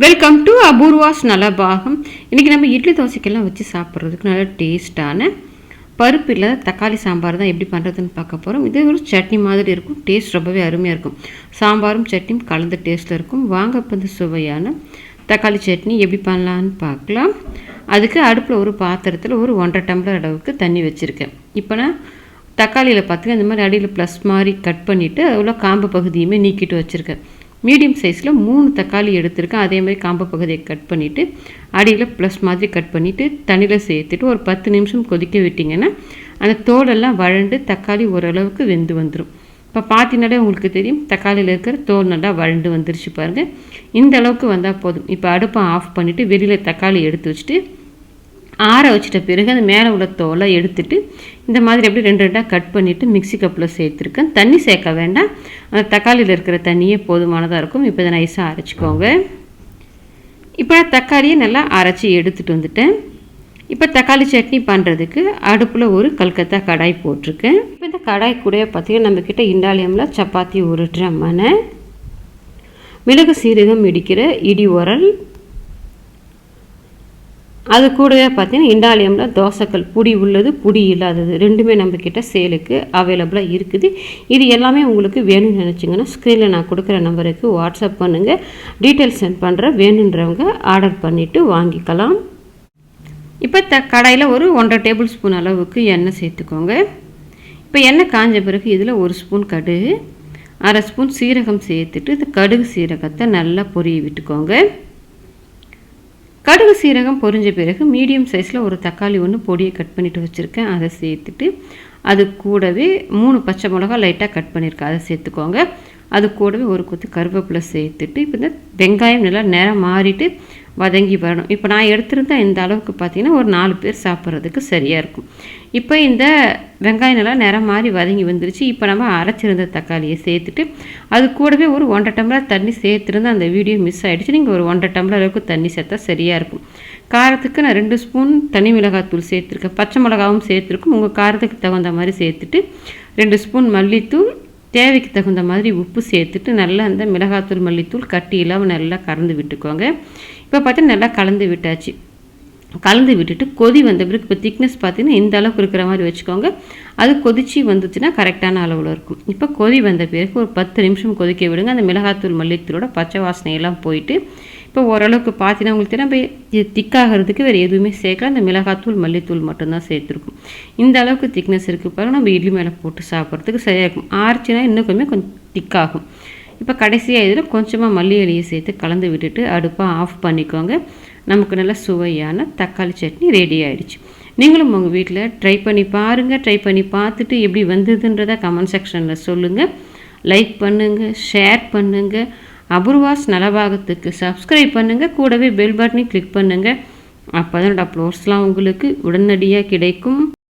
Welcome to Apoorva's Nalabagam. இன்றைக்கி நம்ம இட்லி தோசைக்கெல்லாம் வச்சு சாப்பிட்றதுக்கு நல்ல டேஸ்ட்டான பருப்பு இல்லாத தக்காளி சாம்பார் தான் எப்படி பண்ணுறதுன்னு பார்க்க போகிறோம். இது ஒரு சட்னி மாதிரி இருக்கும். டேஸ்ட் ரொம்பவே அருமையாக இருக்கும். சாம்பாரும் சட்னியும் கலந்த டேஸ்ட்டில் இருக்கும். வாங்க இப்போ இந்த சுவையான தக்காளி சட்னி எப்படி பண்ணலான்னு பார்க்கலாம். அதுக்கு அடுப்பில் ஒரு பாத்திரத்தில் ஒரு 1.5 டம்ளர் அளவுக்கு தண்ணி வச்சுருக்கேன். இப்போ நான் தக்காளியில் பார்த்திங்கன்னா இந்த மாதிரி அடியில் ப்ளஸ் மாதிரி கட் பண்ணிவிட்டு அவ்வளோ காம்பு பகுதியுமே நீக்கிட்டு வச்சுருக்கேன். மீடியம் சைஸில் 3 தக்காளி எடுத்திருக்கேன். அதே மாதிரி காம்பு பகுதியை கட் பண்ணிவிட்டு அடியில் ப்ளஸ் மாதிரி கட் பண்ணிவிட்டு தண்ணியில் சேர்த்துட்டு ஒரு 10 நிமிஷம் கொதிக்க விட்டிங்கன்னா அந்த தோலெல்லாம் வழண்டு தக்காளி ஓரளவுக்கு வெந்து வந்துடும். இப்போ பார்த்தீங்கன்னாலே உங்களுக்கு தெரியும் தக்காளியில் இருக்கிற தோல் நல்லா வழண்டு வந்துருச்சு பாருங்கள். இந்த அளவுக்கு வந்தால் போதும். இப்போ அடுப்பை ஆஃப் பண்ணிவிட்டு வெளியில் தக்காளி எடுத்து வச்சுட்டு ஆற வச்சிட்ட பிறகு அந்த மேலே உள்ள தோலை எடுத்துட்டு இந்த மாதிரி எப்படி 2 கட் பண்ணிவிட்டு மிக்ஸி கப்பில் சேர்த்துருக்கேன். தண்ணி சேர்க்க வேண்டாம். அந்த தக்காளியில் இருக்கிற தண்ணியே போதுமானதாக இருக்கும். இப்போ இதை நைஸாக அரைச்சிக்கோங்க. இப்போ தக்காளியை நல்லா அரைச்சி எடுத்துகிட்டு வந்துட்டேன். இப்போ தக்காளி சட்னி பண்ணுறதுக்கு அடுப்பில் ஒரு கல்கத்தா கடாய் போட்டிருக்கேன். இப்போ இந்த கடாய் கூட பார்த்திங்கன்னா நம்மக்கிட்ட இண்டாலியமில் சப்பாத்தி உருட்டுற மனை, மிளகு சீரகம் இடிக்கிற இடி உரல், அது கூடவே பார்த்திங்கன்னா இண்டாலியமில் தோசைக்கல் புடி உள்ளது புடி இல்லாதது ரெண்டுமே நம்மக்கிட்ட சேலுக்கு அவைலபிளாக இருக்குது. இது எல்லாமே உங்களுக்கு வேணும்னு நினச்சிங்கன்னா ஸ்க்ரீனில் நான் கொடுக்குற நம்பருக்கு வாட்ஸ்அப் பண்ணுங்கள். டீட்டெயில்ஸ் சென்ட் பண்ணுறேன். வேணுன்றவங்க ஆர்டர் பண்ணிவிட்டு வாங்கிக்கலாம். இப்போ கடாயில் ஒரு 1.5 டேபிள் ஸ்பூன் அளவுக்கு எண்ணெய் சேர்த்துக்கோங்க. இப்போ எண்ணெய் காஞ்ச பிறகு இதில் 1 ஸ்பூன் கடுகு, 1/2 ஸ்பூன் சீரகம் சேர்த்துட்டு இந்த கடுகு சீரகத்தை நல்லா பொரிய விட்டுக்கோங்க. கடுகு சீரகம் பொரிஞ்ச பிறகு மீடியம் சைஸில் ஒரு தக்காளி ஒன்று பொடியை கட் பண்ணிவிட்டு வச்சுருக்கேன். அதை சேர்த்துட்டு அது கூடவே 3 பச்சை மிளகா லைட்டாக கட் பண்ணியிருக்கேன். அதை சேர்த்துக்கோங்க. அது கூடவே ஒரு கொத்து கருவேப்பிலை சேர்த்துட்டு இப்போ இந்த வெங்காயம் நல்லா நேரம் மாறிட்டு வதங்கி வரணும். இப்போ நான் எடுத்திருந்தேன் இந்த அளவுக்கு பார்த்திங்கன்னா ஒரு 4 பேர் சாப்பிட்றதுக்கு சரியாக இருக்கும். இப்போ இந்த வெங்காயம் நல்லா நிறம் மாறி வதங்கி வந்துருச்சு. இப்போ நம்ம அரைச்சிருந்த தக்காளியை சேர்த்துட்டு அது கூடவே ஒரு 1.5 டம்ளர் தண்ணி சேர்த்துருந்து அந்த வீடியோ மிஸ் ஆகிடுச்சு. நீங்கள் ஒரு 1.5 டம்ளர் அளவுக்கு தண்ணி சேர்த்தா சரியாக இருக்கும். காரத்துக்கு நான் 2 ஸ்பூன் தனி மிளகாத்தூள் சேர்த்துருக்கேன். பச்சை மிளகாவும் சேர்த்துருக்கும். உங்கள் காரத்துக்கு தகுந்த மாதிரி சேர்த்துட்டு 2 ஸ்பூன் மல்லித்தூள், தேவைக்கு தகுந்த மாதிரி உப்பு சேர்த்துட்டு நல்லா அந்த மிளகாத்தூள் மல்லித்தூள் கட்டி இல்லாமல் நல்லா கலந்து விட்டுக்கோங்க. இப்போ பார்த்தீங்கன்னா நல்லா கலந்து விட்டாச்சு. கலந்து விட்டுட்டு கொதி வந்த பிறகு இப்போ திக்னஸ் பார்த்தீங்கன்னா இந்த அளவுக்கு இருக்கிற மாதிரி வச்சுக்கோங்க. அது கொதிச்சு வந்துச்சுன்னா கரெக்டான அளவில் இருக்கும். இப்போ கொதி வந்த பிறகு ஒரு 10 நிமிஷம் கொதிக்க விடுங்க. அந்த மிளகாத்தூள் மல்லித்தூளோட பச்சை வாசனையெல்லாம் போயிட்டு இப்போ ஓரளவுக்கு பார்த்தீங்கன்னா உங்களுக்கு தெரியும் இது திக்காகிறதுக்கு வேறு எதுவுமே சேர்க்கல. அந்த மிளகாத்தூள் மல்லித்தூள் மட்டும்தான் சேர்த்துருக்கும். இந்த அளவுக்கு திக்னஸ் இருக்குது பாருங்கள். நம்ம இட்லி மேலே போட்டு சாப்பிட்றதுக்கு சரியாக இருக்கும். ஆர்ச்சினா இன்னும் கொஞ்சம் திக்காகும். இப்போ கடைசியாக இதில் கொஞ்சமாக மல்லி இலையை சேர்த்து கலந்து விட்டுட்டு அடுப்பை ஆஃப் பண்ணிக்கோங்க. நமக்கு நல்ல சுவையான தக்காளி சட்னி ரெடி ஆகிடுச்சு. நீங்களும் உங்கள் வீட்டில் ட்ரை பண்ணி பாருங்கள். ட்ரை பண்ணி பார்த்துட்டு எப்படி வந்ததுன்றதை கமெண்ட் செக்ஷனில் சொல்லுங்கள். லைக் பண்ணுங்கள், ஷேர் பண்ணுங்கள். அபூர்வாஸ் நலபாகத்துக்கு சப்ஸ்கிரைப் பண்ணுங்கள். கூடவே பெல் பட்டனை கிளிக் பண்ணுங்கள். அப்போ தான் அப்லோட்ஸ்லாம் உங்களுக்கு உடனடியாக கிடைக்கும்.